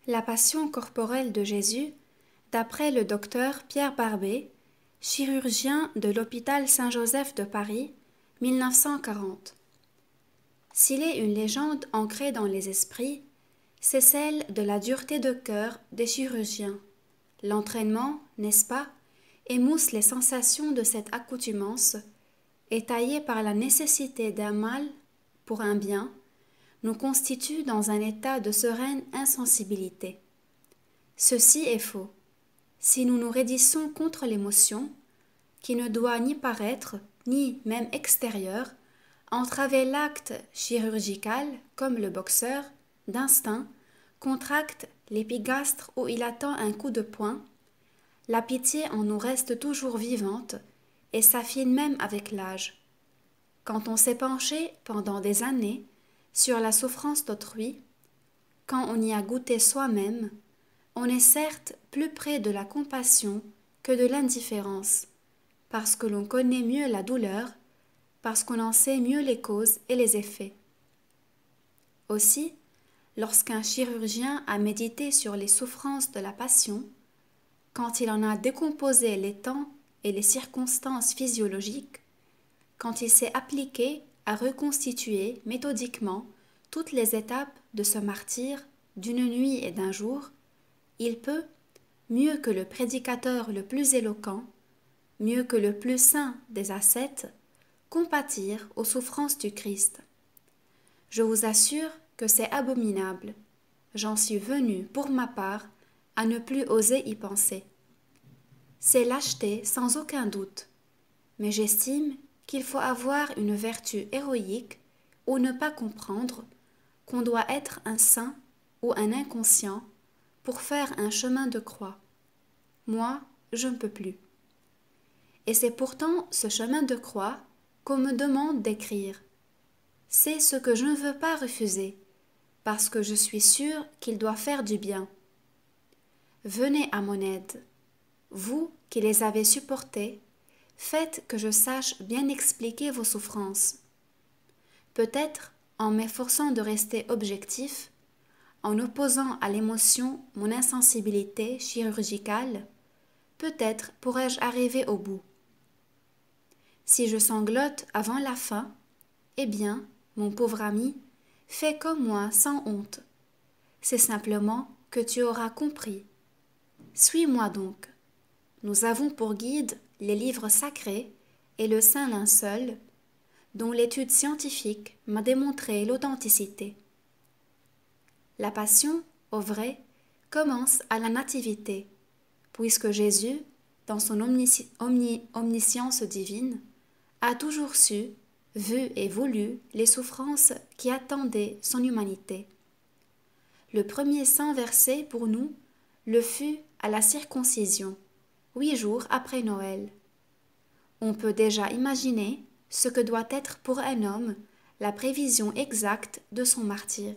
La passion corporelle de Jésus, d'après le docteur Pierre Barbet, chirurgien de l'hôpital Saint-Joseph de Paris, 1940. S'il est une légende ancrée dans les esprits, c'est celle de la dureté de cœur des chirurgiens. L'entraînement, n'est-ce pas, émousse les sensations de cette accoutumance, étayée par la nécessité d'un mal pour un bien, nous constitue dans un état de sereine insensibilité. Ceci est faux. Si nous nous raidissons contre l'émotion, qui ne doit ni paraître, ni même extérieure, entraver l'acte chirurgical, comme le boxeur, d'instinct, contracte l'épigastre où il attend un coup de poing, la pitié en nous reste toujours vivante et s'affine même avec l'âge. Quand on s'est penché pendant des années sur la souffrance d'autrui, quand on y a goûté soi-même, on est certes plus près de la compassion que de l'indifférence, parce que l'on connaît mieux la douleur, parce qu'on en sait mieux les causes et les effets. Aussi, lorsqu'un chirurgien a médité sur les souffrances de la passion, quand il en a décomposé les temps et les circonstances physiologiques, quand il s'est appliqué à reconstituer méthodiquement toutes les étapes de ce martyre d'une nuit et d'un jour, il peut, mieux que le prédicateur le plus éloquent, mieux que le plus saint des ascètes, compatir aux souffrances du Christ. Je vous assure que c'est abominable. J'en suis venu, pour ma part, à ne plus oser y penser. C'est lâcheté sans aucun doute, mais j'estime qu'il faut avoir une vertu héroïque ou ne pas comprendre qu'on doit être un saint ou un inconscient pour faire un chemin de croix. Moi, je ne peux plus. Et c'est pourtant ce chemin de croix qu'on me demande d'écrire. C'est ce que je ne veux pas refuser, parce que je suis sûre qu'il doit faire du bien. Venez à mon aide. Vous qui les avez supportés, faites que je sache bien expliquer vos souffrances. Peut-être, en m'efforçant de rester objectif, en opposant à l'émotion mon insensibilité chirurgicale, peut-être pourrais-je arriver au bout. Si je sanglote avant la fin, eh bien, mon pauvre ami, fais comme moi sans honte. C'est simplement que tu auras compris. Suis-moi donc. Nous avons pour guide les livres sacrés et le saint linceul, dont l'étude scientifique m'a démontré l'authenticité. La passion, au vrai, commence à la nativité, puisque Jésus, dans son omniscience divine, a toujours su, vu et voulu les souffrances qui attendaient son humanité. Le premier saint versé pour nous le fut à la circoncision, 8 jours après Noël. On peut déjà imaginer ce que doit être pour un homme la prévision exacte de son martyre.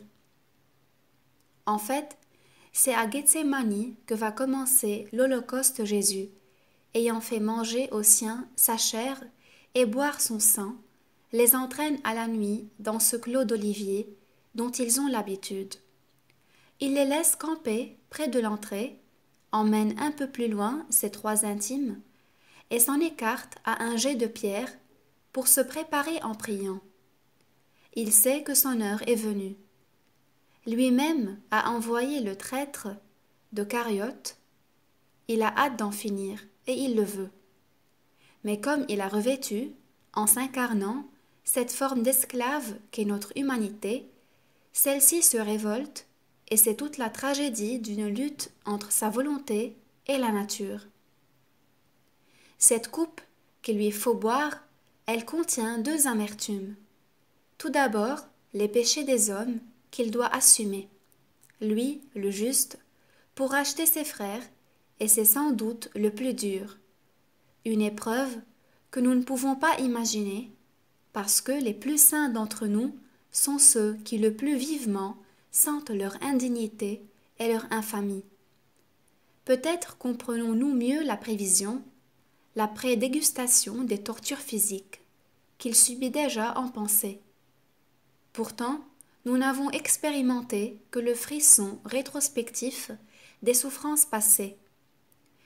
En fait, c'est à Gethsémani que va commencer l'Holocauste Jésus, ayant fait manger aux siens sa chair et boire son sang, les entraîne à la nuit dans ce clos d'olivier dont ils ont l'habitude. Il les laisse camper près de l'entrée, emmène un peu plus loin ses 3 intimes et s'en écarte à un jet de pierre pour se préparer en priant. Il sait que son heure est venue. Lui-même a envoyé le traître de Cariote. Il a hâte d'en finir et il le veut. Mais comme il a revêtu, en s'incarnant, cette forme d'esclave qu'est notre humanité, celle-ci se révolte et c'est toute la tragédie d'une lutte entre sa volonté et la nature. Cette coupe qu'il lui faut boire, elle contient 2 amertumes. Tout d'abord, les péchés des hommes qu'il doit assumer. Lui, le juste, pour racheter ses frères, et c'est sans doute le plus dur. Une épreuve que nous ne pouvons pas imaginer, parce que les plus saints d'entre nous sont ceux qui le plus vivement sentent leur indignité et leur infamie. Peut-être comprenons-nous mieux la prévision, la prédégustation des tortures physiques, qu'il subit déjà en pensée. Pourtant, nous n'avons expérimenté que le frisson rétrospectif des souffrances passées.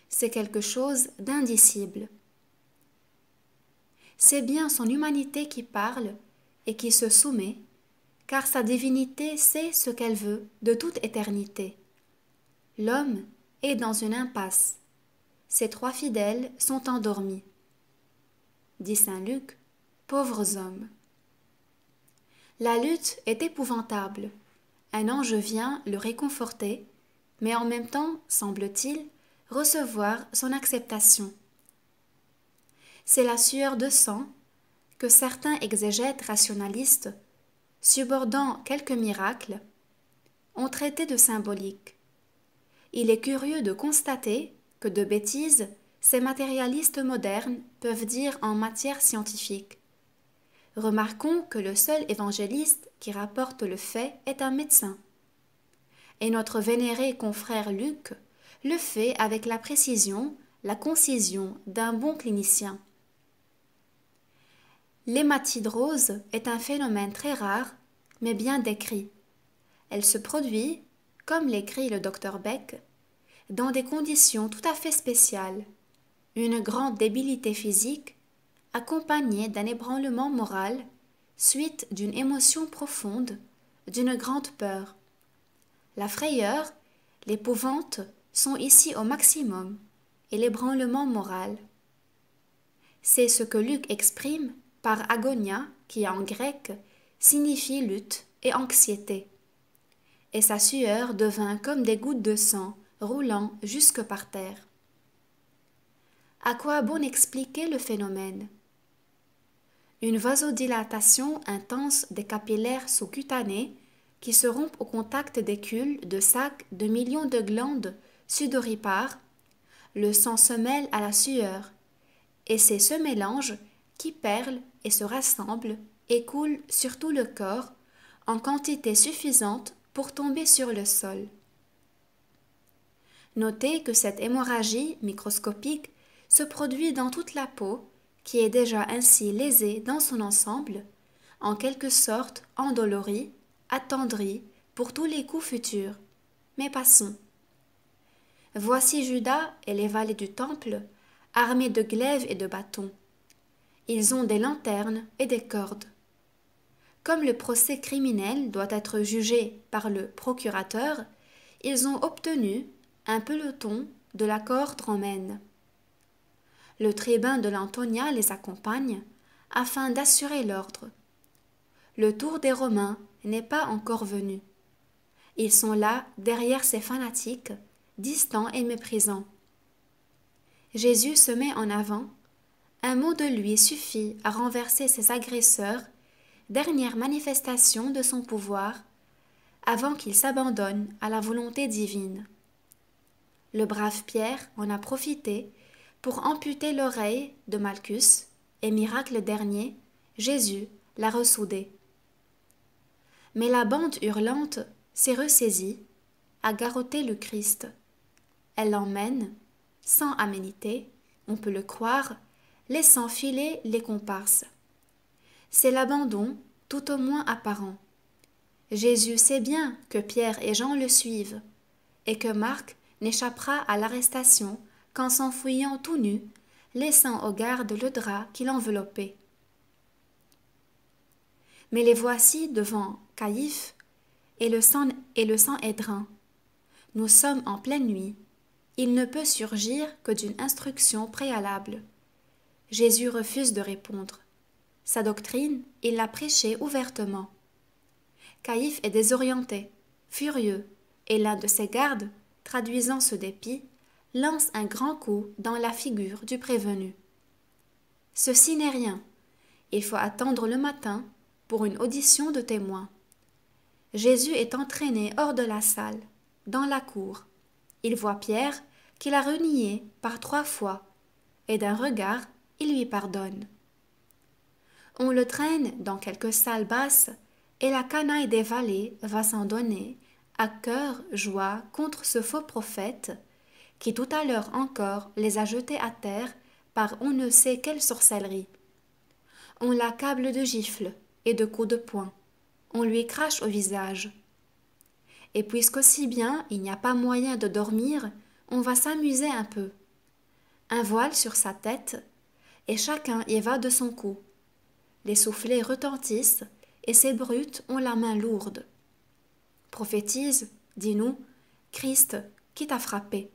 C'est quelque chose d'indicible. C'est bien son humanité qui parle et qui se soumet, car sa divinité sait ce qu'elle veut de toute éternité. L'homme est dans une impasse. Ses trois fidèles sont endormis. Dit saint Luc, pauvres hommes. La lutte est épouvantable. Un ange vient le réconforter, mais en même temps, semble-t-il, recevoir son acceptation. C'est la sueur de sang que certains exégètes rationalistes, subordant quelques miracles, ont traité de symbolique. Il est curieux de constater que de bêtises ces matérialistes modernes peuvent dire en matière scientifique. Remarquons que le seul évangéliste qui rapporte le fait est un médecin. Et notre vénéré confrère Luc le fait avec la précision, la concision d'un bon clinicien. L'hématidrose est un phénomène très rare, mais bien décrit. Elle se produit, comme l'écrit le docteur Beck, dans des conditions tout à fait spéciales, une grande débilité physique accompagnée d'un ébranlement moral, suite d'une émotion profonde, d'une grande peur. La frayeur, l'épouvante sont ici au maximum, et l'ébranlement moral. C'est ce que Luc exprime par agonia, qui en grec signifie lutte et anxiété. Et sa sueur devint comme des gouttes de sang roulant jusque par terre. À quoi bon expliquer le phénomène? Une vasodilatation intense des capillaires sous-cutanés qui se rompent au contact des culs de sacs de millions de glandes sudoripares, le sang se mêle à la sueur, et c'est ce mélange qui perle et se rassemble et coule sur tout le corps en quantité suffisante pour tomber sur le sol. Notez que cette hémorragie microscopique se produit dans toute la peau, qui est déjà ainsi lésée dans son ensemble, en quelque sorte endolorie, attendrie pour tous les coups futurs. Mais passons. Voici Judas et les valets du temple, armés de glaives et de bâtons. Ils ont des lanternes et des cordes. Comme le procès criminel doit être jugé par le procurateur, ils ont obtenu un peloton de la cohorte romaine. Le tribun de l'Antonia les accompagne afin d'assurer l'ordre. Le tour des Romains n'est pas encore venu. Ils sont là derrière ces fanatiques, distants et méprisants. Jésus se met en avant. Un mot de lui suffit à renverser ses agresseurs, dernière manifestation de son pouvoir, avant qu'il s'abandonne à la volonté divine. Le brave Pierre en a profité pour amputer l'oreille de Malchus, et miracle dernier, Jésus l'a ressoudé. Mais la bande hurlante s'est ressaisie, a garrotté le Christ. Elle l'emmène, sans aménité, on peut le croire, laissant filer les comparses. C'est l'abandon, tout au moins apparent. Jésus sait bien que Pierre et Jean le suivent, et que Marc n'échappera à l'arrestation qu'en s'enfuyant tout nu, laissant aux gardes le drap qui l'enveloppait. Mais les voici devant Caïphe, et le Sanhédrin. Nous sommes en pleine nuit. Il ne peut surgir que d'une instruction préalable. Jésus refuse de répondre. Sa doctrine, il l'a prêchée ouvertement. Caïphe est désorienté, furieux, et l'un de ses gardes, traduisant ce dépit, lance un grand coup dans la figure du prévenu. Ceci n'est rien. Il faut attendre le matin pour une audition de témoins. Jésus est entraîné hors de la salle, dans la cour. Il voit Pierre, qu'il a renié par 3 fois, et d'un regard, il lui pardonne. On le traîne dans quelque salle basse, et la canaille des valets va s'en donner à cœur joie contre ce faux prophète, qui tout à l'heure encore les a jetés à terre par on ne sait quelle sorcellerie. On l'accable de gifles et de coups de poing. on lui crache au visage. Et puisqu'aussi bien il n'y a pas moyen de dormir, on va s'amuser un peu. Un voile sur sa tête, et chacun y va de son coup. Les soufflets retentissent, et ces brutes ont la main lourde. Prophétise, dis-nous, Christ, qui t'a frappé?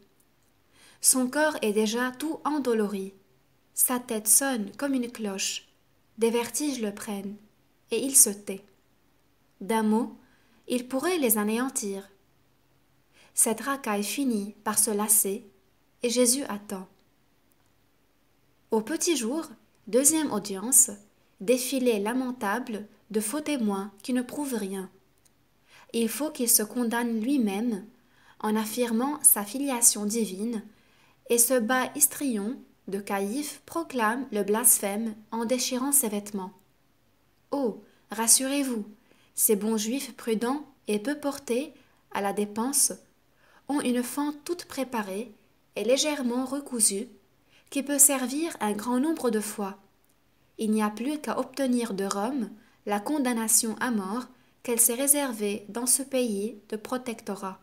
Son corps est déjà tout endolori. Sa tête sonne comme une cloche. Des vertiges le prennent, et il se tait. D'un mot, il pourrait les anéantir. Cette racaille finit par se lasser, et Jésus attend. Au petit jour, deuxième audience, défilé lamentable de faux témoins qui ne prouvent rien. Il faut qu'il se condamne lui-même en affirmant sa filiation divine, et ce bas histrion de Caïphe proclame le blasphème en déchirant ses vêtements. Oh, rassurez-vous, ces bons juifs prudents et peu portés à la dépense ont une fente toute préparée et légèrement recousue qui peut servir un grand nombre de fois. Il n'y a plus qu'à obtenir de Rome la condamnation à mort qu'elle s'est réservée dans ce pays de protectorat.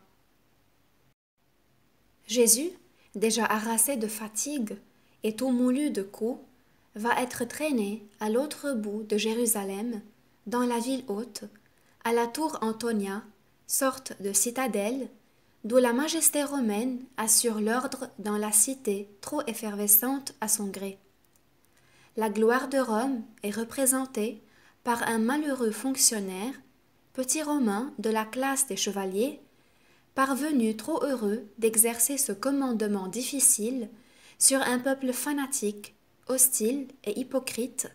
Jésus, déjà harassé de fatigue et tout moulu de coups, va être traîné à l'autre bout de Jérusalem, dans la ville haute, à la tour Antonia, sorte de citadelle, d'où la majesté romaine assure l'ordre dans la cité trop effervescente à son gré. La gloire de Rome est représentée par un malheureux fonctionnaire, petit Romain de la classe des chevaliers, parvenu trop heureux d'exercer ce commandement difficile sur un peuple fanatique, hostile et hypocrite,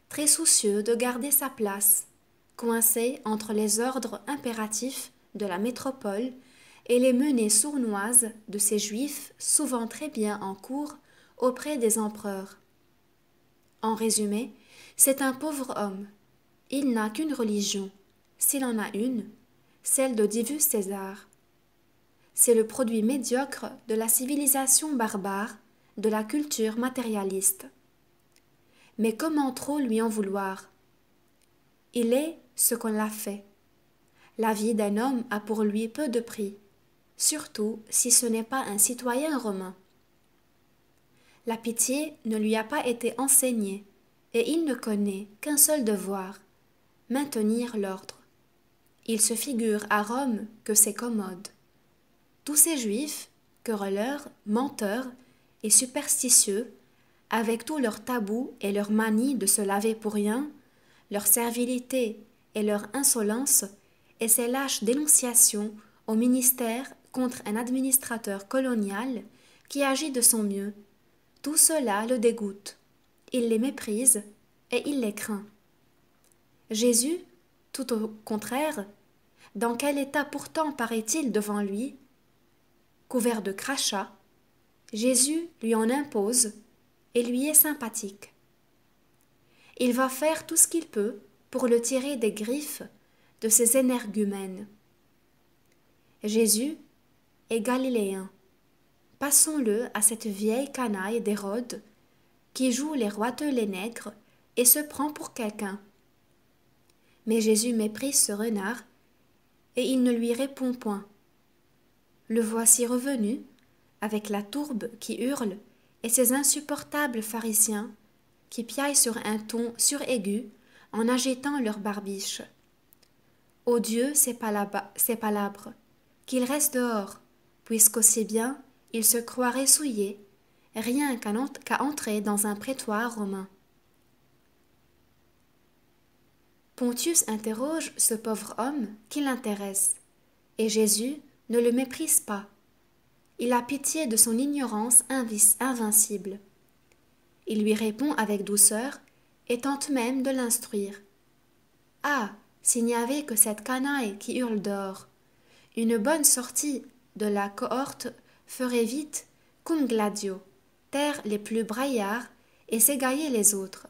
très soucieux de garder sa place, coincé entre les ordres impératifs de la métropole et les menées sournoises de ces juifs souvent très bien en cour auprès des empereurs. En résumé, c'est un pauvre homme. Il n'a qu'une religion, s'il en a une, celle de Divus César. C'est le produit médiocre de la civilisation barbare, de la culture matérialiste. Mais comment trop lui en vouloir? Il est ce qu'on l'a fait. La vie d'un homme a pour lui peu de prix, surtout si ce n'est pas un citoyen romain. La pitié ne lui a pas été enseignée, et il ne connaît qu'un seul devoir, maintenir l'ordre. Il se figure à Rome que c'est commode. Tous ces juifs, querelleurs, menteurs et superstitieux, avec tous leurs tabous et leur manie de se laver pour rien, leur servilité et leur insolence, et ces lâches dénonciations au ministère contre un administrateur colonial qui agit de son mieux, tout cela le dégoûte. Il les méprise et il les craint. Jésus, tout au contraire, dans quel état pourtant paraît-il devant lui? Couvert de crachats, Jésus lui en impose et lui est sympathique. Il va faire tout ce qu'il peut pour le tirer des griffes de ses énergumènes. Jésus est galiléen. Passons-le à cette vieille canaille d'Hérode qui joue les roitelets nègres et se prend pour quelqu'un. Mais Jésus méprise ce renard et il ne lui répond point. Le voici revenu, avec la tourbe qui hurle et ces insupportables pharisiens qui piaillent sur un ton suraigu en agitant leurs barbiches. Ô Dieu, ces palabres, qu'il reste dehors, puisqu'aussi bien il se croirait souillé, rien qu'à entrer dans un prétoire romain. Pontius interroge ce pauvre homme qui l'intéresse, et Jésus ne le méprise pas. Il a pitié de son ignorance invincible. Il lui répond avec douceur et tente même de l'instruire. Ah, s'il n'y avait que cette canaille qui hurle dehors, une bonne sortie de la cohorte ferait vite cum gladio, taire les plus braillards et s'égailler les autres.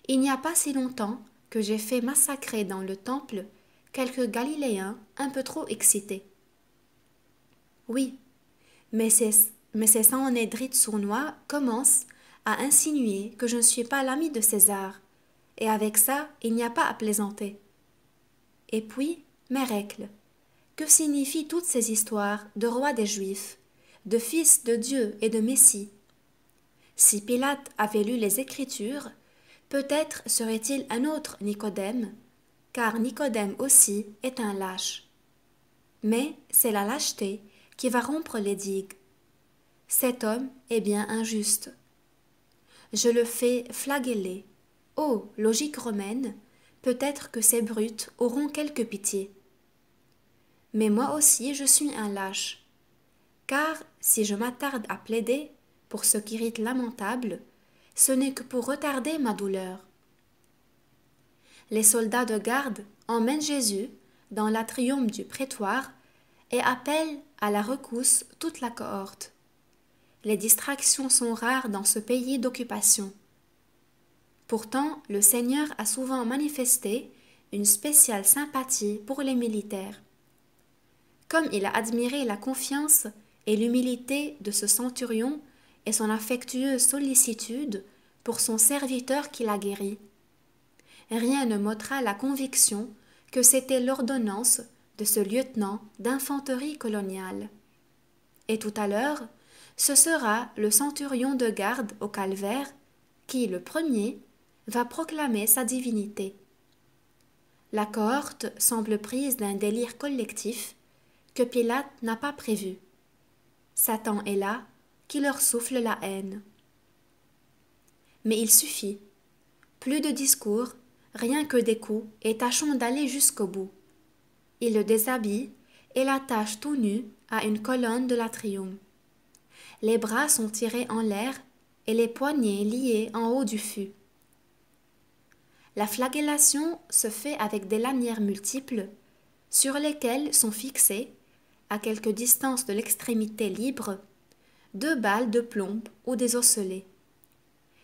Il n'y a pas si longtemps que j'ai fait massacrer dans le temple quelques Galiléens un peu trop excités. Oui, mais ces Sanhédrites sournois commencent à insinuer que je ne suis pas l'ami de César, et avec ça, il n'y a pas à plaisanter. Et puis, Mérecle. Que signifient toutes ces histoires de roi des Juifs, de fils de Dieu et de Messie? Si Pilate avait lu les Écritures, peut-être serait-il un autre Nicodème, car Nicodème aussi est un lâche. Mais c'est la lâcheté qui va rompre les digues. Cet homme est bien injuste. Je le fais flageller. Oh, logique romaine, peut-être que ces brutes auront quelque pitié. Mais moi aussi je suis un lâche. Car si je m'attarde à plaider pour ce qui rite lamentable, ce n'est que pour retarder ma douleur. Les soldats de garde emmènent Jésus dans l'atrium du prétoire et appellent à la rescousse toute la cohorte. Les distractions sont rares dans ce pays d'occupation. Pourtant, le Seigneur a souvent manifesté une spéciale sympathie pour les militaires. Comme il a admiré la confiance et l'humilité de ce centurion et son affectueuse sollicitude pour son serviteur qui l'a guéri, rien ne m'ôtera la conviction que c'était l'ordonnance de ce lieutenant d'infanterie coloniale. Et tout à l'heure, ce sera le centurion de garde au calvaire qui, le premier, va proclamer sa divinité. La cohorte semble prise d'un délire collectif que Pilate n'a pas prévu. Satan est là, qui leur souffle la haine. Mais il suffit. Plus de discours, rien que des coups, et tâchons d'aller jusqu'au bout. Il le déshabille et l'attache tout nu à une colonne de l'atrium. Les bras sont tirés en l'air et les poignets liés en haut du fût. La flagellation se fait avec des lanières multiples, sur lesquelles sont fixées, à quelque distance de l'extrémité libre, 2 balles de plomb ou des osselets.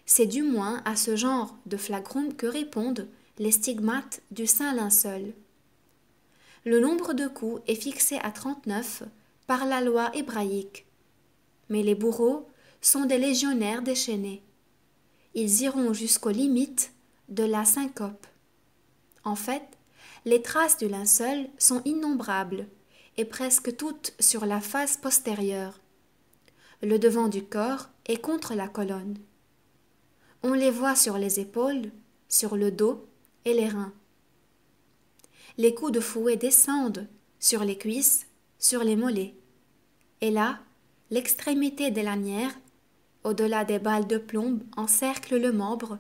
C'est du moins à ce genre de flagrum que répondent les stigmates du saint linceul. Le nombre de coups est fixé à 39 par la loi hébraïque, mais les bourreaux sont des légionnaires déchaînés. Ils iront jusqu'aux limites de la syncope. En fait, les traces du linceul sont innombrables et presque toutes sur la face postérieure. Le devant du corps est contre la colonne. On les voit sur les épaules, sur le dos et les reins. Les coups de fouet descendent sur les cuisses, sur les mollets. Et là, l'extrémité des lanières, au-delà des balles de plomb, encercle le membre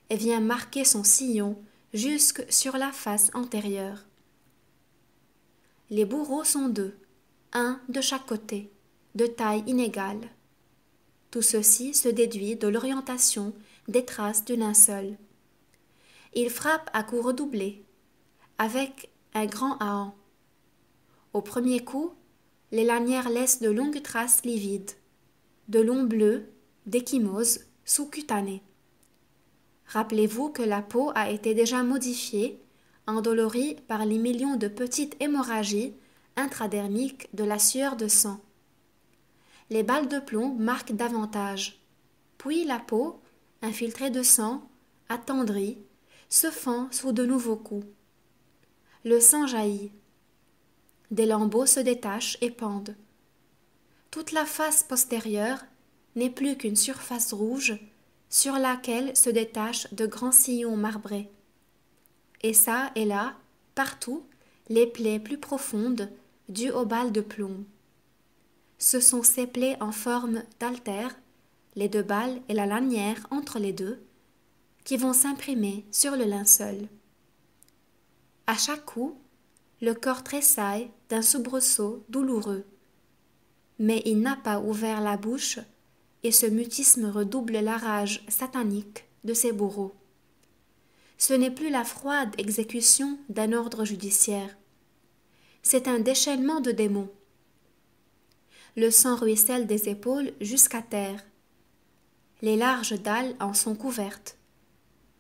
et vient marquer son sillon jusque sur la face antérieure. Les bourreaux sont 2, un de chaque côté, de taille inégale. Tout ceci se déduit de l'orientation des traces du linceul. Ils frappent à coups redoublés, avec un grand hahan. Au premier coup, les lanières laissent de longues traces livides, de longs bleus, d'échymose sous-cutanée. Rappelez-vous que la peau a été déjà modifiée, endolorie par les millions de petites hémorragies intradermiques de la sueur de sang. Les balles de plomb marquent davantage. Puis la peau, infiltrée de sang, attendrie, se fend sous de nouveaux coups. Le sang jaillit. Des lambeaux se détachent et pendent. Toute la face postérieure n'est plus qu'une surface rouge sur laquelle se détachent de grands sillons marbrés. Et ça et là, partout, les plaies plus profondes dues aux balles de plomb. Ce sont ces plaies en forme d'altère, les 2 balles et la lanière entre les deux, qui vont s'imprimer sur le linceul. À chaque coup, le corps tressaille d'un soubresaut douloureux. Mais il n'a pas ouvert la bouche et ce mutisme redouble la rage satanique de ses bourreaux. Ce n'est plus la froide exécution d'un ordre judiciaire. C'est un déchaînement de démons. Le sang ruisselle des épaules jusqu'à terre. Les larges dalles en sont couvertes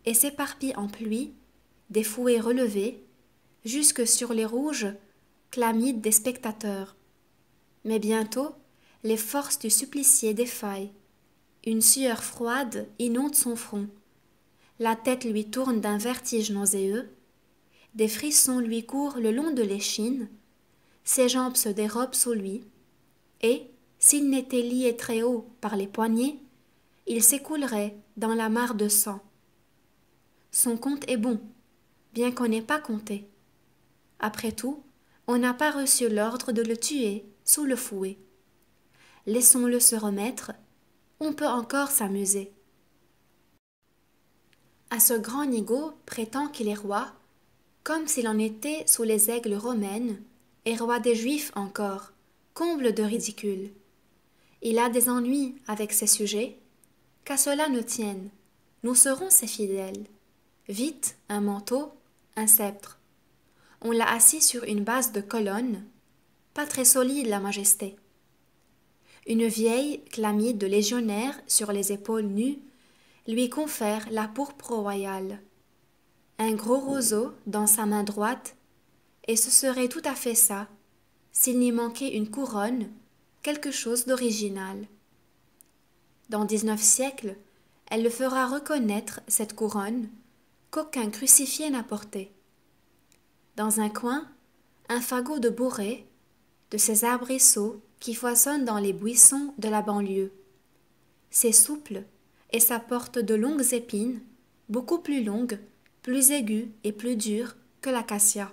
et s'éparpillent en pluie, des fouets relevés, jusque sur les rouges chlamydes des spectateurs. Mais bientôt, les forces du supplicié défaillent. Une sueur froide inonde son front. La tête lui tourne d'un vertige nauséeux, des frissons lui courent le long de l'échine, ses jambes se dérobent sous lui, et, s'il n'était lié très haut par les poignets, il s'écoulerait dans la mare de sang. Son compte est bon, bien qu'on n'ait pas compté. Après tout, on n'a pas reçu l'ordre de le tuer sous le fouet. Laissons-le se remettre, on peut encore s'amuser. À ce grand nigaud prétend qu'il est roi, comme s'il en était sous les aigles romaines, et roi des Juifs encore, comble de ridicule. Il a des ennuis avec ses sujets, qu'à cela ne tienne, nous serons ses fidèles. Vite, un manteau, un sceptre. On l'a assis sur une base de colonne, pas très solide la majesté. Une vieille chlamyde de légionnaire sur les épaules nues lui confère la pourpre royale. Un gros roseau dans sa main droite, et ce serait tout à fait ça, s'il n'y manquait une couronne, quelque chose d'original. Dans 19 siècles, elle le fera reconnaître, cette couronne, qu'aucun crucifié n'a portée. Dans un coin, un fagot de bourrée, de ces arbrisseaux qui foisonnent dans les buissons de la banlieue. C'est souple, et ça porte de longues épines, beaucoup plus longues, plus aiguës et plus dures que l'acacia.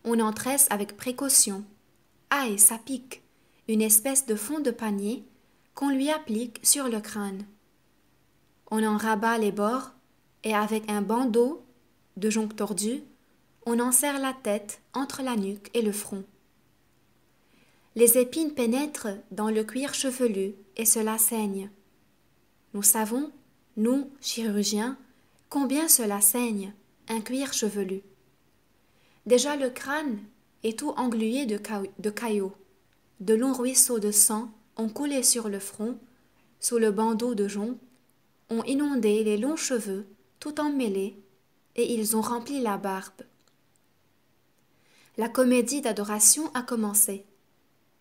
On en tresse avec précaution. Aïe, ça pique, une espèce de fond de panier qu'on lui applique sur le crâne. On en rabat les bords, et avec un bandeau de jonc tordu, on en serre la tête entre la nuque et le front. Les épines pénètrent dans le cuir chevelu et cela saigne. Nous savons, nous, chirurgiens, combien cela saigne, un cuir chevelu. Déjà le crâne est tout englué de caillots. De longs ruisseaux de sang ont coulé sur le front, sous le bandeau de jonc, ont inondé les longs cheveux, tout emmêlés, et ils ont rempli la barbe. La comédie d'adoration a commencé.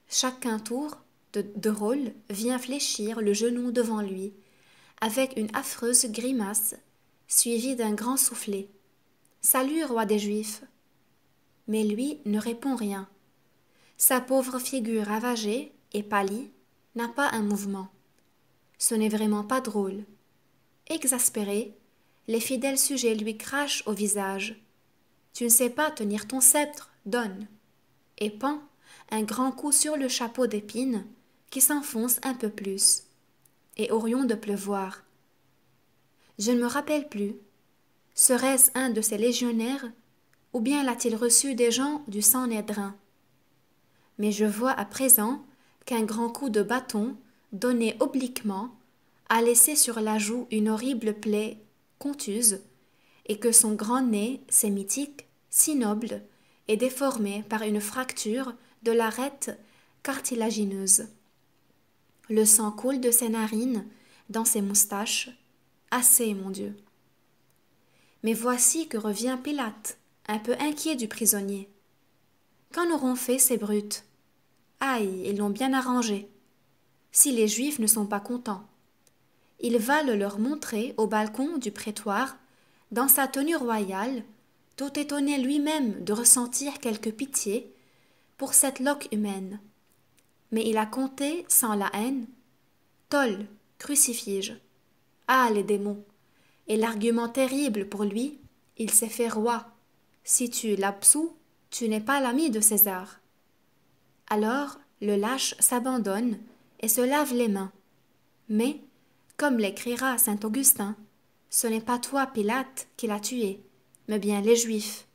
Chacun tour de rôle vient fléchir le genou devant lui, avec une affreuse grimace, suivie d'un grand soufflet. « Salut, roi des Juifs !» Mais lui ne répond rien. Sa pauvre figure ravagée et pâlie n'a pas un mouvement. Ce n'est vraiment pas drôle. Exaspéré, les fidèles sujets lui crachent au visage. « Tu ne sais pas tenir ton sceptre, donne !» Et pan, un grand coup sur le chapeau d'épines qui s'enfonce un peu plus. Et orion de pleuvoir. Je ne me rappelle plus. Serait-ce un de ces légionnaires, ou bien l'a-t-il reçu des gens du Sanhédrin? Mais je vois à présent qu'un grand coup de bâton, donné obliquement, a laissé sur la joue une horrible plaie contuse, et que son grand nez sémitique, si noble, est déformé par une fracture de l'arête cartilagineuse. Le sang coule de ses narines, dans ses moustaches. Assez, mon Dieu. Mais voici que revient Pilate, un peu inquiet du prisonnier. Qu'en auront fait ces brutes? Aïe, ils l'ont bien arrangé. Si les Juifs ne sont pas contents. Il va le leur montrer au balcon du prétoire, dans sa tenue royale, tout étonné lui-même de ressentir quelque pitié pour cette loque humaine. Mais il a compté sans la haine. Tol, crucifige. Ah, les démons! Et l'argument terrible pour lui, il s'est fait roi. Si tu l'absous, tu n'es pas l'ami de César. Alors, le lâche s'abandonne et se lave les mains. Mais, comme l'écrira saint Augustin, ce n'est pas toi, Pilate, qui l'as tué, mais bien les Juifs,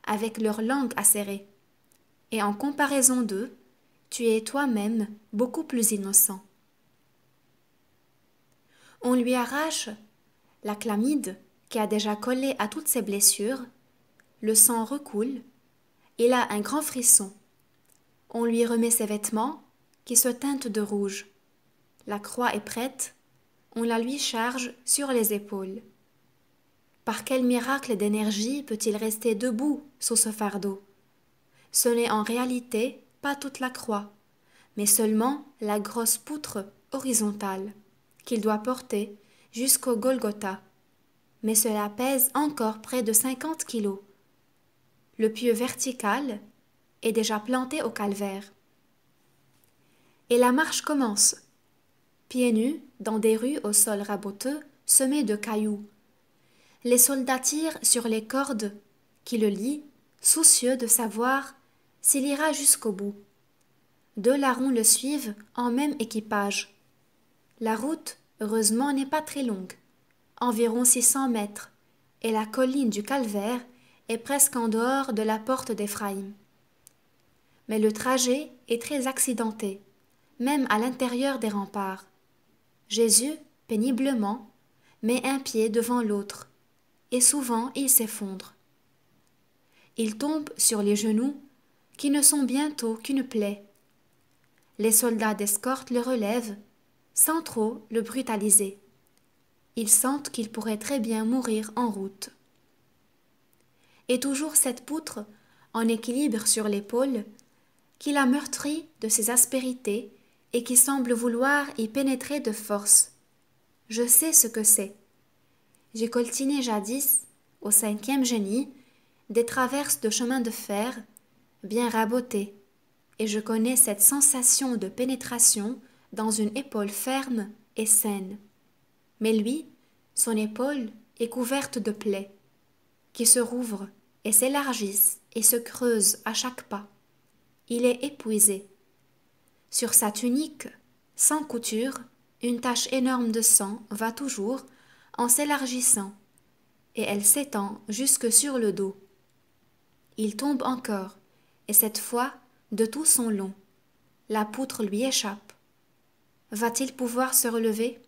avec leur langue acérée. Et en comparaison d'eux, tu es toi-même beaucoup plus innocent. On lui arrache la chlamyde qui a déjà collé à toutes ses blessures, le sang recoule, il a un grand frisson. On lui remet ses vêtements qui se teintent de rouge. La croix est prête, on la lui charge sur les épaules. Par quel miracle d'énergie peut-il rester debout sous ce fardeau? Ce n'est en réalité pas toute la croix, mais seulement la grosse poutre horizontale qu'il doit porter jusqu'au Golgotha. Mais cela pèse encore près de 50 kilos, Le pieu vertical est déjà planté au calvaire. Et la marche commence. Pieds nus, dans des rues au sol raboteux, semées de cailloux. Les soldats tirent sur les cordes qui le lient, soucieux de savoir s'il ira jusqu'au bout. 2 larrons le suivent en même équipage. La route, heureusement, n'est pas très longue, environ 600 mètres, et la colline du calvaire est presque en dehors de la porte d'Éphraïm. Mais le trajet est très accidenté, même à l'intérieur des remparts. Jésus, péniblement, met un pied devant l'autre, et souvent il s'effondre. Il tombe sur les genoux, qui ne sont bientôt qu'une plaie. Les soldats d'escorte le relèvent, sans trop le brutaliser. Ils sentent qu'il pourrait très bien mourir en route. Et toujours cette poutre, en équilibre sur l'épaule, qui l'a meurtri de ses aspérités et qui semble vouloir y pénétrer de force. Je sais ce que c'est. J'ai coltiné jadis, au 5e génie, des traverses de chemin de fer, bien rabotées, et je connais cette sensation de pénétration dans une épaule ferme et saine. Mais lui, son épaule est couverte de plaies, qui se rouvrent et s'élargissent et se creusent à chaque pas. Il est épuisé. Sur sa tunique, sans couture, une tache énorme de sang va toujours en s'élargissant, et elle s'étend jusque sur le dos. Il tombe encore, et cette fois de tout son long. La poutre lui échappe. Va-t-il pouvoir se relever?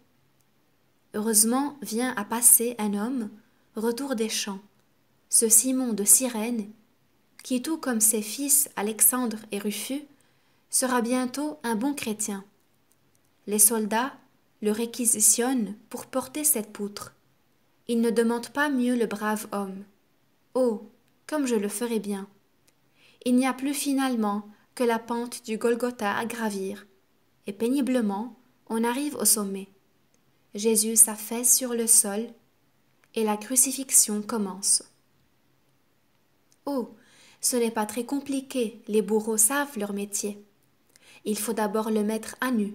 Heureusement vient à passer un homme, retour des champs, ce Simon de Cyrène, qui, tout comme ses fils Alexandre et Rufus, sera bientôt un bon chrétien. Les soldats le réquisitionnent pour porter cette poutre. Ils ne demandent pas mieux le brave homme. Oh, comme je le ferais bien. Il n'y a plus finalement que la pente du Golgotha à gravir, et péniblement on arrive au sommet. Jésus s'affaisse sur le sol, et la crucifixion commence. Oh, ce n'est pas très compliqué, les bourreaux savent leur métier. Il faut d'abord le mettre à nu.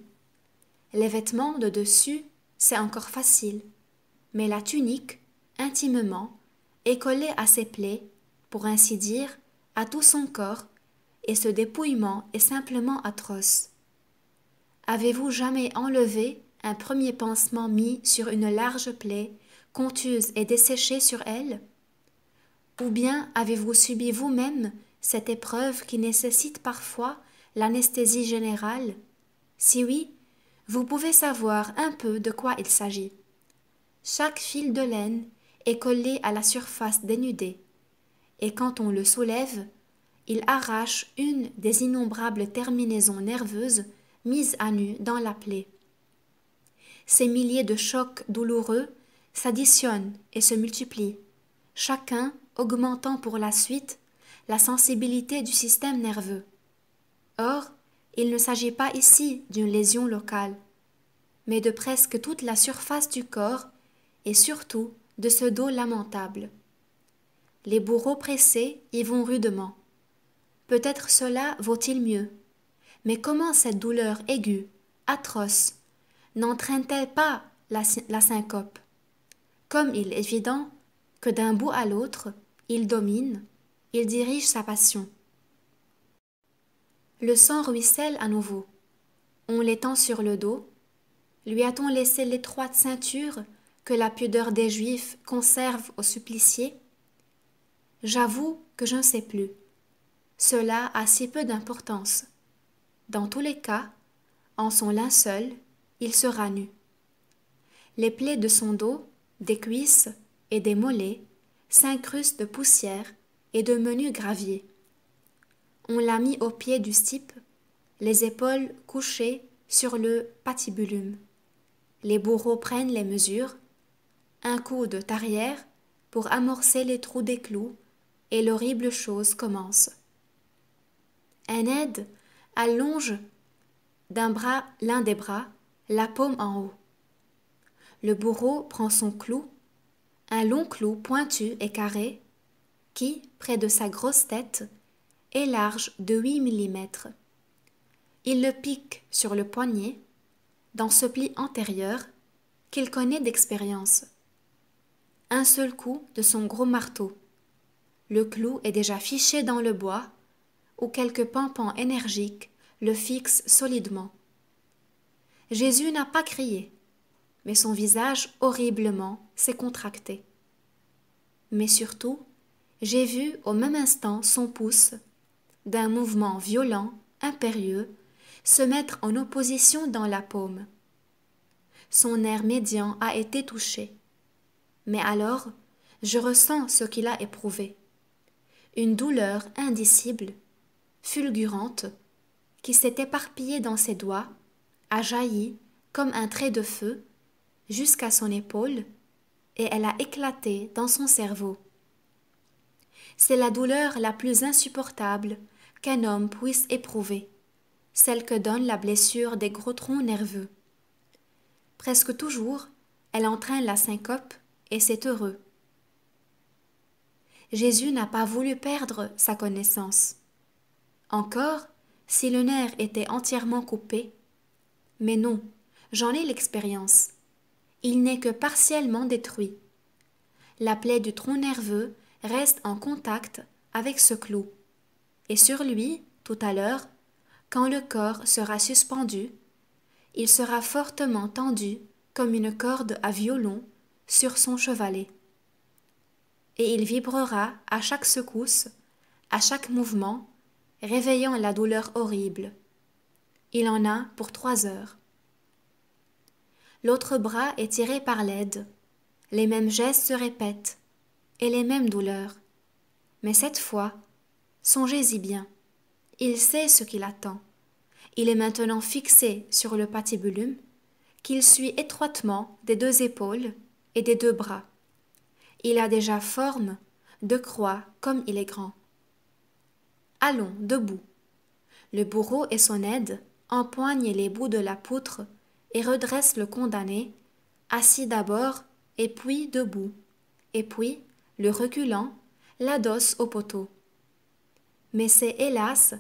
Les vêtements de dessus, c'est encore facile, mais la tunique, intimement, est collée à ses plaies, pour ainsi dire, à tout son corps, et ce dépouillement est simplement atroce. Avez-vous jamais enlevé un premier pansement mis sur une large plaie, contuse et desséchée sur elle? Ou bien avez-vous subi vous-même cette épreuve qui nécessite parfois l'anesthésie générale? Si oui, vous pouvez savoir un peu de quoi il s'agit. Chaque fil de laine est collé à la surface dénudée, et quand on le soulève, il arrache une des innombrables terminaisons nerveuses mises à nu dans la plaie. Ces milliers de chocs douloureux s'additionnent et se multiplient, chacun augmentant pour la suite la sensibilité du système nerveux. Or, il ne s'agit pas ici d'une lésion locale, mais de presque toute la surface du corps et surtout de ce dos lamentable. Les bourreaux pressés y vont rudement. Peut-être cela vaut-il mieux, mais comment cette douleur aiguë, atroce, n'entraîne-t-elle pas la syncope? Comme il est évident que d'un bout à l'autre, il domine, il dirige sa passion. Le sang ruisselle à nouveau. On l'étend sur le dos. Lui a-t-on laissé l'étroite ceinture que la pudeur des Juifs conserve aux suppliciés? J'avoue que je ne sais plus. Cela a si peu d'importance. Dans tous les cas, en son linceul, il sera nu. Les plaies de son dos, des cuisses et des mollets s'incrustent de poussière et de menus graviers. On l'a mis au pied du stipe, les épaules couchées sur le patibulum. Les bourreaux prennent les mesures, un coup de tarière pour amorcer les trous des clous, et l'horrible chose commence. Un aide allonge l'un des bras, la paume en haut. Le bourreau prend son clou, un long clou pointu et carré, qui, près de sa grosse tête, est large de 8 millimètres. Il le pique sur le poignet, dans ce pli antérieur qu'il connaît d'expérience. Un seul coup de son gros marteau. Le clou est déjà fiché dans le bois, où quelques pampans énergiques le fixent solidement. Jésus n'a pas crié, mais son visage horriblement s'est contracté. Mais surtout, j'ai vu au même instant son pouce, d'un mouvement violent, impérieux, se mettre en opposition dans la paume. Son nerf médian a été touché. Mais alors, je ressens ce qu'il a éprouvé. Une douleur indicible, fulgurante, qui s'est éparpillée dans ses doigts, a jailli comme un trait de feu jusqu'à son épaule, et elle a éclaté dans son cerveau. C'est la douleur la plus insupportable qu'un homme puisse éprouver, celle que donne la blessure des gros troncs nerveux. Presque toujours, elle entraîne la syncope et c'est heureux. Jésus n'a pas voulu perdre sa connaissance. Encore, si le nerf était entièrement coupé, mais non, j'en ai l'expérience. Il n'est que partiellement détruit. La plaie du tronc nerveux reste en contact avec ce clou. Et sur lui, tout à l'heure, quand le corps sera suspendu, il sera fortement tendu comme une corde à violon sur son chevalet. Et il vibrera à chaque secousse, à chaque mouvement, réveillant la douleur horrible. Il en a pour 3 heures. L'autre bras est tiré par l'aide. Les mêmes gestes se répètent, et les mêmes douleurs. Mais cette fois, songez-y bien, il sait ce qu'il attend. Il est maintenant fixé sur le patibulum, qu'il suit étroitement des 2 épaules et des 2 bras. Il a déjà forme de croix comme il est grand. Allons, debout. Le bourreau et son aide empoignent les bouts de la poutre et redressent le condamné, assis d'abord et puis debout, et puis, le reculant, l'adossent au poteau. Mais c'est hélas,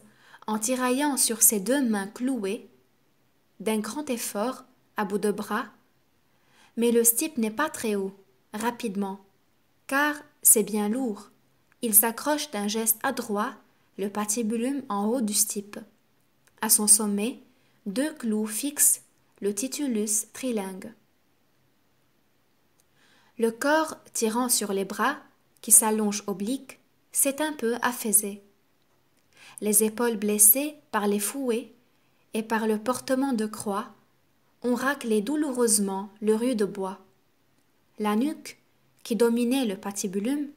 en tiraillant sur ses 2 mains clouées, d'un grand effort, à bout de bras, mais le stipe n'est pas très haut, rapidement, car c'est bien lourd. Il s'accroche d'un geste adroit, le patibulum en haut du stipe. À son sommet, 2 clous fixent le titulus trilingue. Le corps tirant sur les bras, qui s'allongent obliques, s'est un peu affaissé. Les épaules blessées par les fouets et par le portement de croix ont raclé douloureusement le rude bois. La nuque, qui dominait le patibulum,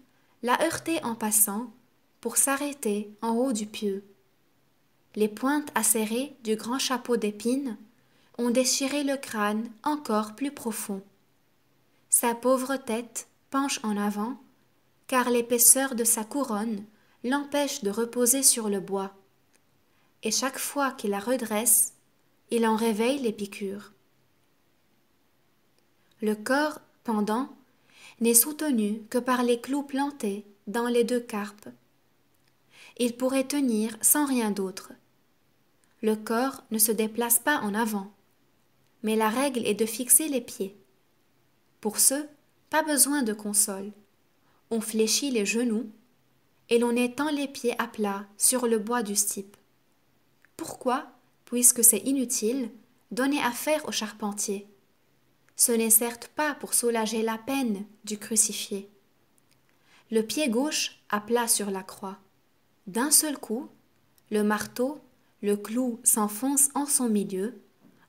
l'a heurté en passant pour s'arrêter en haut du pieu. Les pointes acérées du grand chapeau d'épines ont déchiré le crâne encore plus profond. Sa pauvre tête penche en avant, car l'épaisseur de sa couronne l'empêche de reposer sur le bois. Et chaque fois qu'il la redresse, il en réveille les piqûres. Le corps, pendant, n'est soutenu que par les clous plantés dans les 2 carpes. Il pourrait tenir sans rien d'autre. Le corps ne se déplace pas en avant, mais la règle est de fixer les pieds. Pour ce, pas besoin de console. On fléchit les genoux et l'on étend les pieds à plat sur le bois du stipe. Pourquoi, puisque c'est inutile, donner affaire au charpentier? Ce n'est certes pas pour soulager la peine du crucifié. Le pied gauche à plat sur la croix. D'un seul coup, le marteau, le clou s'enfonce en son milieu,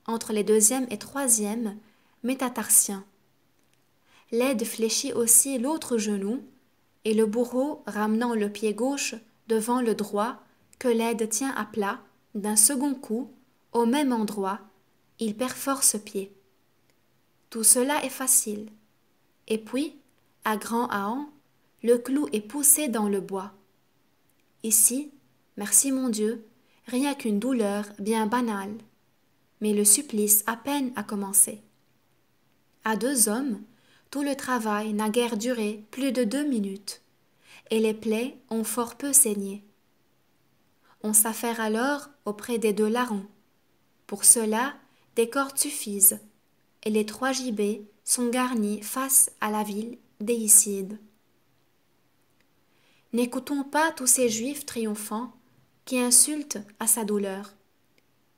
entre les 2e et 3e métatarsiens. L'aide fléchit aussi l'autre genou, et le bourreau, ramenant le pied gauche devant le droit que l'aide tient à plat, d'un second coup, au même endroit, il perfore ce pied. Tout cela est facile. Et puis, à grand ahant, le clou est poussé dans le bois. Ici, merci mon Dieu, rien qu'une douleur bien banale. Mais le supplice à peine a commencé. À 2 hommes, tout le travail n'a guère duré plus de 2 minutes, et les plaies ont fort peu saigné. On s'affaire alors auprès des 2 larrons. Pour cela, des cordes suffisent, et les 3 gibets sont garnis face à la ville déicide. N'écoutons pas tous ces Juifs triomphants qui insultent à sa douleur.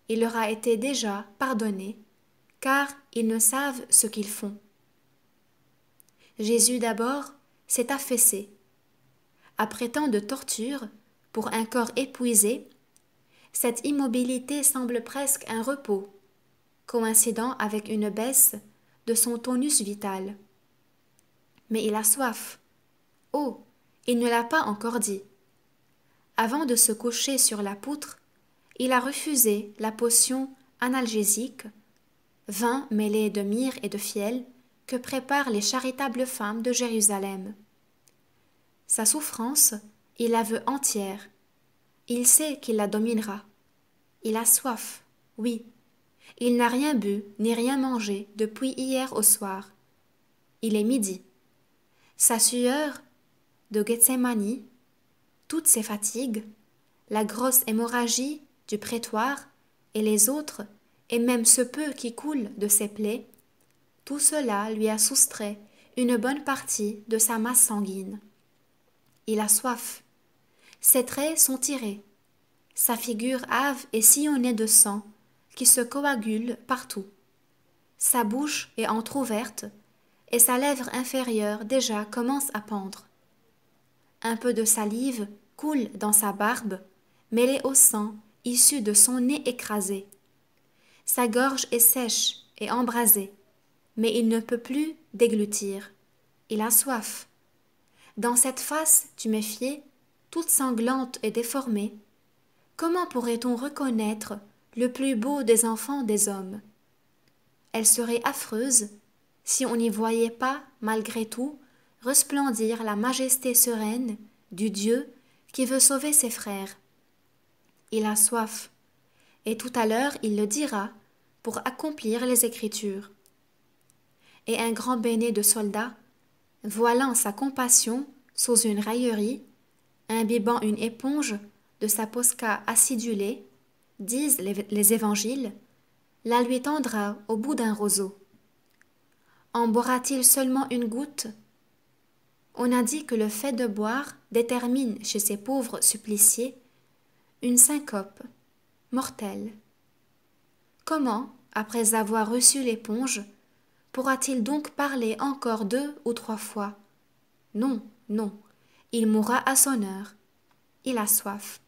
Il leur a été déjà pardonné, car ils ne savent ce qu'ils font. Jésus d'abord s'est affaissé. Après tant de tortures, pour un corps épuisé, cette immobilité semble presque un repos, coïncidant avec une baisse de son tonus vital. Mais il a soif. Oh, il ne l'a pas encore dit. Avant de se coucher sur la poutre, il a refusé la potion analgésique, vin mêlé de myrrhe et de fiel, que préparent les charitables femmes de Jérusalem. Sa souffrance, il la veut entière. Il sait qu'il la dominera. Il a soif, oui. Il n'a rien bu ni rien mangé depuis hier au soir. Il est midi. Sa sueur de Gethsémani, toutes ses fatigues, la grosse hémorragie du prétoire et les autres, et même ce peu qui coule de ses plaies, tout cela lui a soustrait une bonne partie de sa masse sanguine. Il a soif. Ses traits sont tirés. Sa figure hâve est sillonnée de sang qui se coagule partout. Sa bouche est entr'ouverte et sa lèvre inférieure déjà commence à pendre. Un peu de salive coule dans sa barbe, mêlée au sang issu de son nez écrasé. Sa gorge est sèche et embrasée, mais il ne peut plus déglutir. Il a soif. Dans cette face tuméfiée, toute sanglante et déformée, comment pourrait-on reconnaître le plus beau des enfants des hommes? Elle serait affreuse si on n'y voyait pas, malgré tout, resplendir la majesté sereine du Dieu qui veut sauver ses frères. Il a soif, et tout à l'heure il le dira pour accomplir les Écritures. Et un grand benné de soldats, voilant sa compassion sous une raillerie, imbibant une éponge de sa posca acidulée, disent les évangiles, la lui tendra au bout d'un roseau. En boira-t-il seulement une goutte? On a dit que le fait de boire détermine chez ces pauvres suppliciés une syncope mortelle. Comment, après avoir reçu l'éponge, pourra-t-il donc parler encore 2 ou 3 fois? Non, non, il mourra à son heure. Il a soif.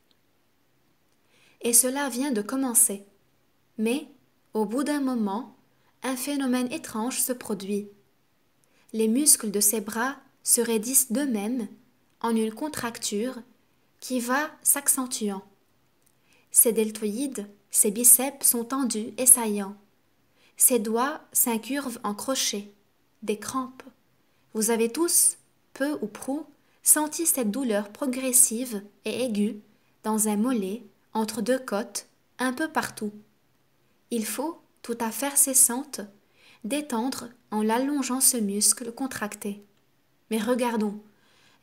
Et cela vient de commencer. Mais, au bout d'un moment, un phénomène étrange se produit. Les muscles de ses bras se raidissent d'eux-mêmes en une contracture qui va s'accentuant. Ses deltoïdes, ses biceps sont tendus et saillants. Ses doigts s'incurvent en crochets, des crampes. Vous avez tous, peu ou prou, senti cette douleur progressive et aiguë dans un mollet, entre 2 côtes, un peu partout. Il faut, tout à fait cessante, détendre en l'allongeant ce muscle contracté. Mais regardons,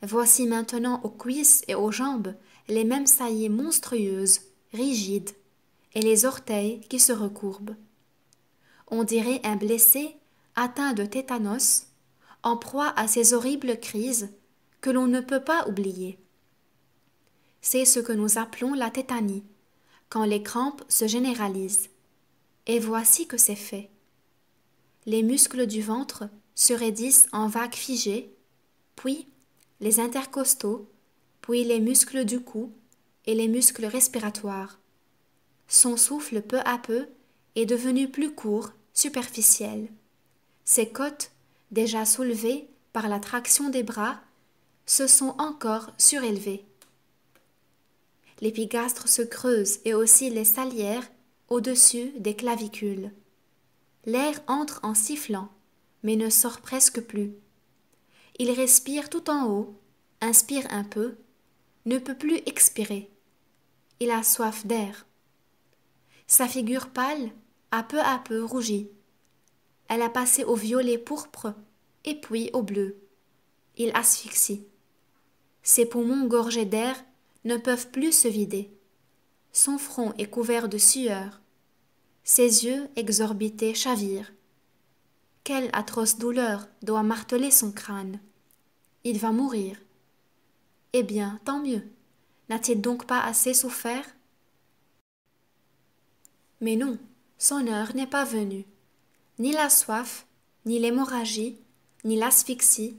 voici maintenant aux cuisses et aux jambes les mêmes saillies monstrueuses, rigides, et les orteils qui se recourbent. On dirait un blessé atteint de tétanos, en proie à ces horribles crises que l'on ne peut pas oublier. C'est ce que nous appelons la tétanie, quand les crampes se généralisent. Et voici que c'est fait. Les muscles du ventre se raidissent en vagues figées, puis les intercostaux, puis les muscles du cou et les muscles respiratoires. Son souffle peu à peu est devenu plus court, superficiel. Ses côtes, déjà soulevées par la traction des bras, se sont encore surélevées. L'épigastre se creuse et aussi les salières au-dessus des clavicules. L'air entre en sifflant, mais ne sort presque plus. Il respire tout en haut, inspire un peu, ne peut plus expirer. Il a soif d'air. Sa figure pâle a peu à peu rougi. Elle a passé au violet pourpre et puis au bleu. Il asphyxie. Ses poumons gorgés d'air ne peuvent plus se vider. Son front est couvert de sueur. Ses yeux exorbités chavirent. Quelle atroce douleur doit marteler son crâne. Il va mourir. Eh bien, tant mieux. N'a-t-il donc pas assez souffert? Mais non, son heure n'est pas venue. Ni la soif, ni l'hémorragie, ni l'asphyxie,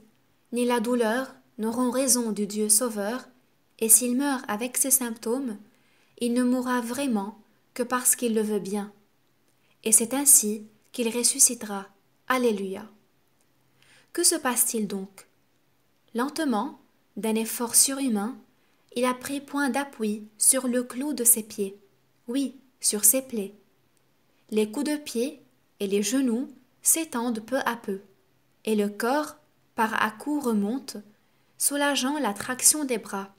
ni la douleur n'auront raison du Dieu Sauveur, et s'il meurt avec ces symptômes, il ne mourra vraiment que parce qu'il le veut bien. Et c'est ainsi qu'il ressuscitera. Alléluia. Que se passe-t-il donc? Lentement, d'un effort surhumain, il a pris point d'appui sur le clou de ses pieds, oui, sur ses plaies. Les coups de pied et les genoux s'étendent peu à peu, et le corps, par à-coups, remonte, soulageant la traction des bras.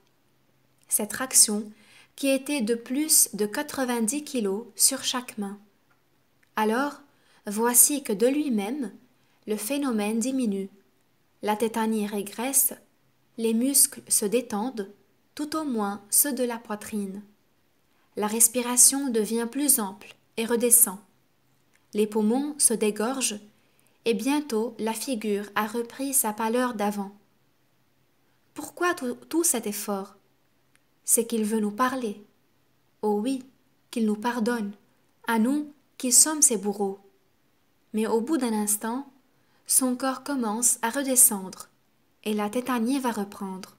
Cette traction qui était de plus de 90 kilos sur chaque main. Alors, voici que de lui-même, le phénomène diminue. La tétanie régresse, les muscles se détendent, tout au moins ceux de la poitrine. La respiration devient plus ample et redescend. Les poumons se dégorgent et bientôt la figure a repris sa pâleur d'avant. Pourquoi tout cet effort? C'est qu'il veut nous parler. Oh oui, qu'il nous pardonne, à nous qui sommes ses bourreaux. Mais au bout d'un instant, son corps commence à redescendre et la tétanie va reprendre.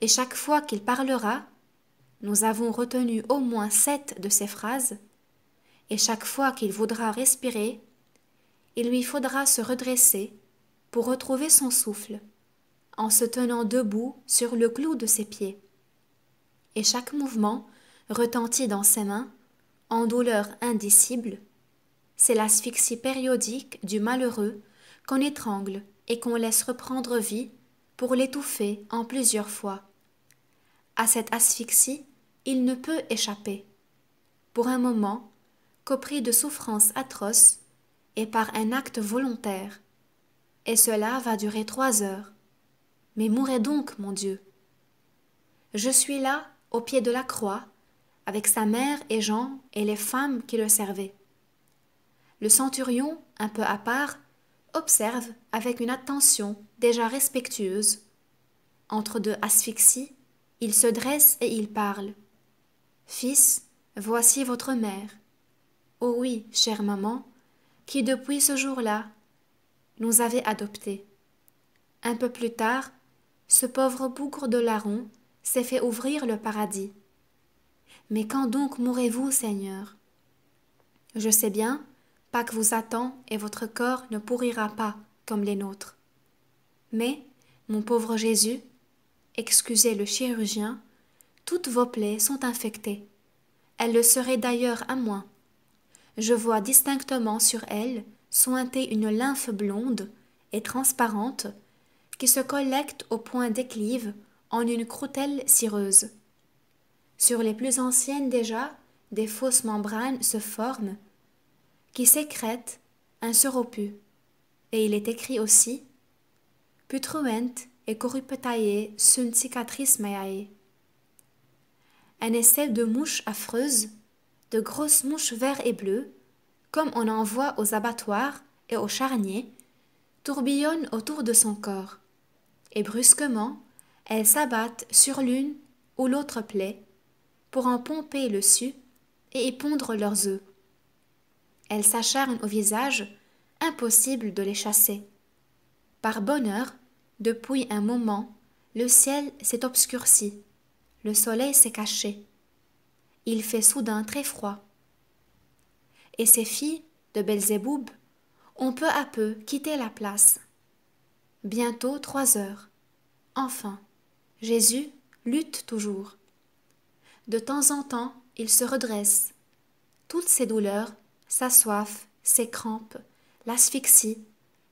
Et chaque fois qu'il parlera, nous avons retenu au moins 7 de ces phrases, et chaque fois qu'il voudra respirer, il lui faudra se redresser pour retrouver son souffle, en se tenant debout sur le clou de ses pieds. Et chaque mouvement retentit dans ses mains, en douleur indicible. C'est l'asphyxie périodique du malheureux qu'on étrangle et qu'on laisse reprendre vie pour l'étouffer en plusieurs fois. À cette asphyxie, il ne peut échapper. Pour un moment, qu'au prix de souffrances atroces et par un acte volontaire. Et cela va durer 3 heures. Mais mourez donc, mon Dieu. Je suis là, au pied de la croix, avec sa mère et Jean et les femmes qui le servaient. Le centurion, un peu à part, observe avec une attention déjà respectueuse. Entre deux asphyxies, il se dresse et il parle. « Fils, voici votre mère. Oh oui, chère maman, qui depuis ce jour-là nous avait adoptés. » Un peu plus tard, ce pauvre bougre de larron s'est fait ouvrir le paradis. « Mais quand donc mourrez-vous, Seigneur? » « Je sais bien, Pâques vous attend et votre corps ne pourrira pas comme les nôtres. Mais, mon pauvre Jésus, excusez le chirurgien, toutes vos plaies sont infectées. Elles le seraient d'ailleurs à moins. Je vois distinctement sur elles sointer une lymphe blonde et transparente qui se collecte au point d'éclive en une croutelle cireuse. Sur les plus anciennes déjà, des fausses membranes se forment, qui sécrètent un seropu. Et il est écrit aussi « Putruent et corruptae sunt cicatrices meae ». Un essai de mouches affreuses, de grosses mouches verts et bleues, comme on en voit aux abattoirs et aux charniers, tourbillonnent autour de son corps. Et brusquement, elles s'abattent sur l'une ou l'autre plaie, pour en pomper le su et y pondre leurs œufs. Elles s'acharnent au visage, impossible de les chasser. Par bonheur, depuis un moment, le ciel s'est obscurci, le soleil s'est caché. Il fait soudain très froid. Et ces filles de Belzéboub ont peu à peu quitté la place. Bientôt 3 heures. Enfin, Jésus lutte toujours. De temps en temps, il se redresse. Toutes ses douleurs, sa soif, ses crampes, l'asphyxie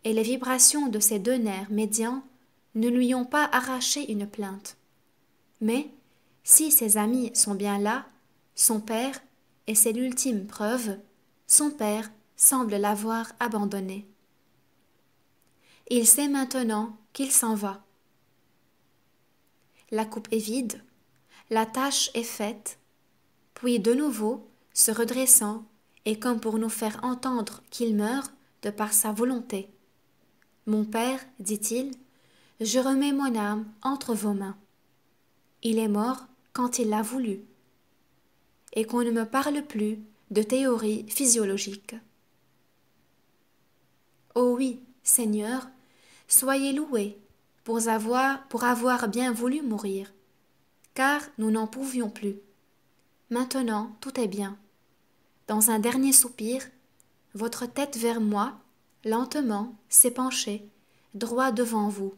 et les vibrations de ses 2 nerfs médians ne lui ont pas arraché une plainte. Mais, si ses amis sont bien là, son père, et c'est l'ultime preuve, son père semble l'avoir abandonné. Il sait maintenant qu'il s'en va. la coupe est vide, la tâche est faite, puis de nouveau, se redressant, et comme pour nous faire entendre qu'il meurt de par sa volonté. Mon Père, dit-il, je remets mon âme entre vos mains. Il est mort quand il l'a voulu, et qu'on ne me parle plus de théorie physiologique. Oh oui, Seigneur, soyez loués pour avoir bien voulu mourir, car nous n'en pouvions plus. Maintenant, tout est bien. Dans un dernier soupir, votre tête vers moi, lentement, s'est penchée, droit devant vous,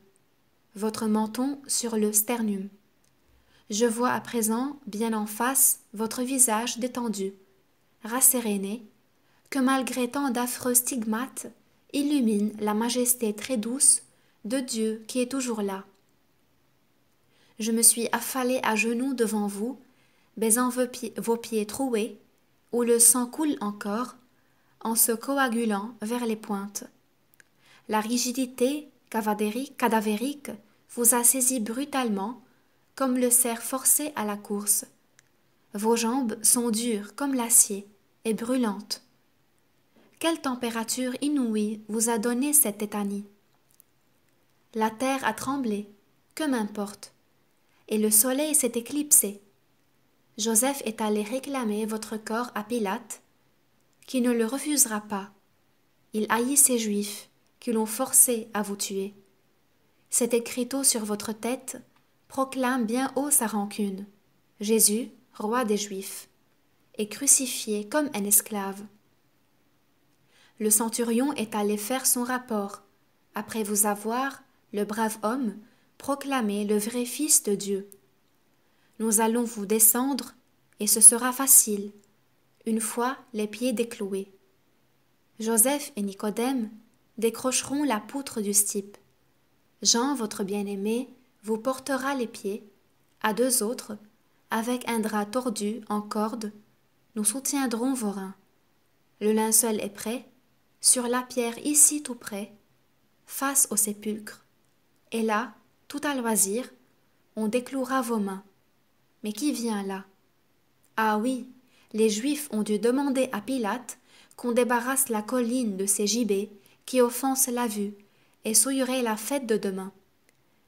votre menton sur le sternum. Je vois à présent, bien en face, votre visage détendu, rasséréné, que malgré tant d'affreux stigmates, illumine la majesté très douce de Dieu qui est toujours là. Je me suis affalée à genoux devant vous, baisant vos pieds troués, où le sang coule encore, en se coagulant vers les pointes. La rigidité cadavérique vous a saisi brutalement, comme le cerf forcé à la course. Vos jambes sont dures comme l'acier et brûlantes. Quelle température inouïe vous a donné cette tétanie? La terre a tremblé, que m'importe, et le soleil s'est éclipsé. Joseph est allé réclamer votre corps à Pilate, qui ne le refusera pas. Il haït ces Juifs qui l'ont forcé à vous tuer. Cet écriteau sur votre tête proclame bien haut sa rancune. Jésus, roi des Juifs, est crucifié comme un esclave. Le centurion est allé faire son rapport, après vous avoir, le brave homme, proclamé le vrai Fils de Dieu. Nous allons vous descendre, et ce sera facile, une fois les pieds décloués. Joseph et Nicodème décrocheront la poutre du stipe. Jean, votre bien-aimé, vous portera les pieds, à deux autres, avec un drap tordu en corde, nous soutiendrons vos reins. Le linceul est prêt, sur la pierre ici tout près, face au sépulcre. Et là, tout à loisir, on déclouera vos mains. Mais qui vient là? Ah oui, les Juifs ont dû demander à Pilate qu'on débarrasse la colline de ces gibets qui offensent la vue et souilleraient la fête de demain.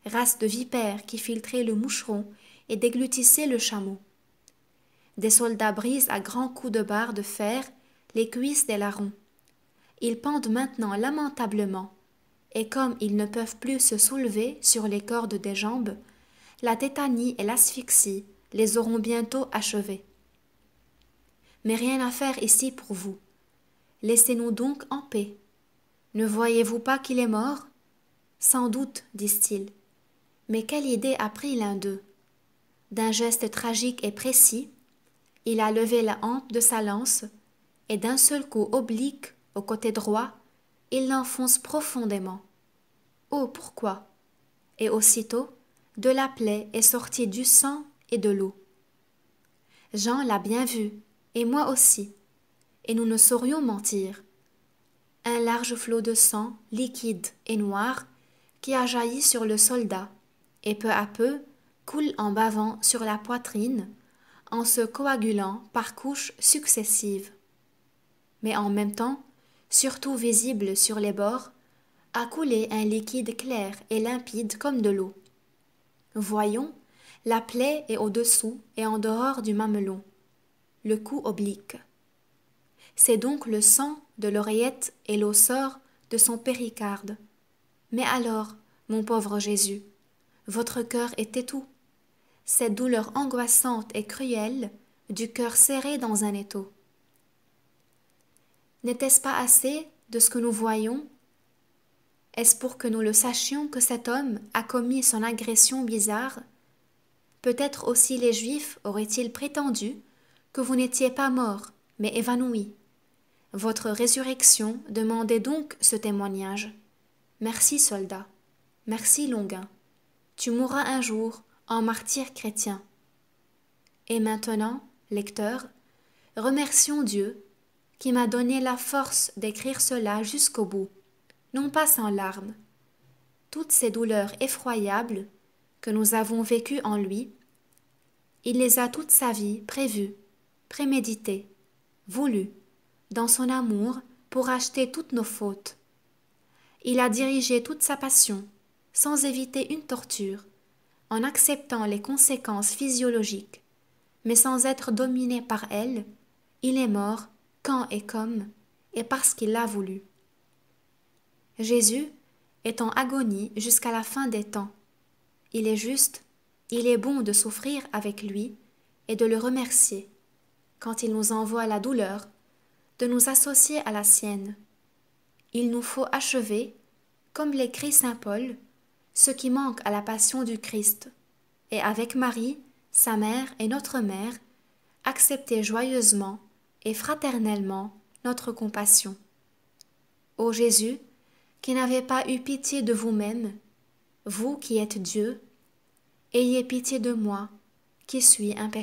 Race de vipères qui filtraient le moucheron et déglutissaient le chameau. Des soldats brisent à grands coups de barre de fer les cuisses des larrons. Ils pendent maintenant lamentablement, et comme ils ne peuvent plus se soulever sur les cordes des jambes, la tétanie et l'asphyxie les auront bientôt achevés. Mais rien à faire ici pour vous. Laissez-nous donc en paix. Ne voyez-vous pas qu'il est mort? Sans doute, disent-ils. Mais quelle idée a pris l'un d'eux? D'un geste tragique et précis, il a levé la hampe de sa lance, et d'un seul coup oblique au côté droit, il l'enfonce profondément. Oh, pourquoi? Et aussitôt, de la plaie est sorti du sang et de l'eau. Jean l'a bien vu, et moi aussi, et nous ne saurions mentir. Un large flot de sang, liquide et noir, qui a jailli sur le soldat, et peu à peu coule en bavant sur la poitrine, en se coagulant par couches successives. Mais en même temps, surtout visible sur les bords, a coulé un liquide clair et limpide comme de l'eau. Voyons, la plaie est au-dessous et en dehors du mamelon, le cou oblique. C'est donc le sang de l'oreillette et l'eau sort de son péricarde. Mais alors, mon pauvre Jésus, votre cœur est étouffé. Cette douleur angoissante et cruelle du cœur serré dans un étau. N'était-ce pas assez de ce que nous voyons? Est-ce pour que nous le sachions que cet homme a commis son agression bizarre? Peut-être aussi les Juifs auraient-ils prétendu que vous n'étiez pas mort, mais évanoui. Votre résurrection demandait donc ce témoignage. Merci, soldat. Merci, Longuin. Tu mourras un jour en martyr chrétien. Et maintenant, lecteur, remercions Dieu qui m'a donné la force d'écrire cela jusqu'au bout, non pas sans larmes. Toutes ces douleurs effroyables que nous avons vécues en lui, il les a toute sa vie prévues, préméditées, voulues, dans son amour pour acheter toutes nos fautes. Il a dirigé toute sa passion, sans éviter une torture, en acceptant les conséquences physiologiques, mais sans être dominé par elles, il est mort quand et comme, et parce qu'il l'a voulu. Jésus est en agonie jusqu'à la fin des temps. Il est juste, il est bon de souffrir avec lui et de le remercier, quand il nous envoie la douleur, de nous associer à la sienne. Il nous faut achever, comme l'écrit saint Paul, ce qui manque à la passion du Christ, et avec Marie, sa mère et notre mère, accepter joyeusement et fraternellement notre compassion. Ô Jésus, qui n'avez pas eu pitié de vous-même, vous qui êtes Dieu, ayez pitié de moi, qui suis un pécheur.